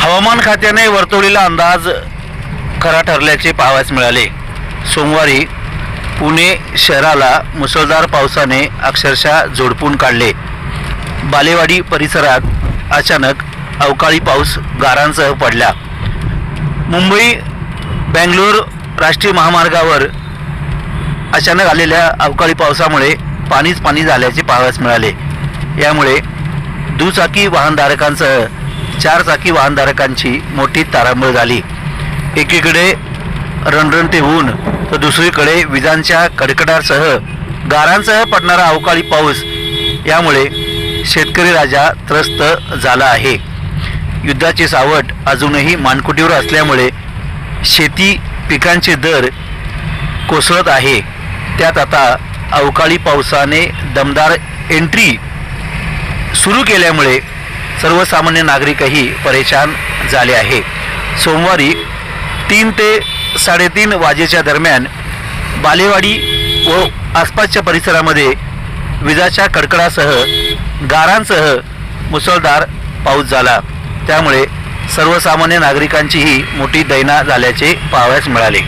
हवामान खात्याने वर्तवलेला अंदाज खरा ठरल्याचे पाहावयास मिळाले। सोमवारी पुणे शहराला मुसळधार पावसाने अक्षरशः झोडपून काढले। बालेवाडी परिसरात अचानक अवकाळी पाऊस गारांसह पडला। मुंबई बेंगलोर राष्ट्रीय महामार्गावर अचानक आलेल्या अवकाळी पावसामुळे पाणीच पाणी झाल्याचे पाहावयास मिळाले। यामुळे दुचाकी वाहनधारकांसह चारचाकी वाहनधारकांची मोठी तारांबळ झाली। एकीकडे रणरणते ऊन तर दुसरीकडे विजांच्या कडकडाटासह गारांसह पडणारा अवकाळी पाऊस यामुळे शेतकरी राजा त्रस्त झाला आहे। युद्धाचे सावट अजूनही मानकुटीवर असल्यामुळे शेती पिकांचे दर कोसळत आहे। त्यात आता अवकाळी पावसाने दमदार एंट्री सुरू केल्यामुळे सर्वसामान्य नागरिकही परेशान झाले आहे। सोमवारी 3 ते 3:30 वाजेच्या दरम्यान बालेवाडी व आसपासच्या परिसरामध्ये विजाच्या कडकडासह गारांसह मुसळधार पाऊस झाला। त्यामुळे सर्वसामान्य नागरिकांचीही मोठी दैना झाल्याचे पाहावयास मिळाले।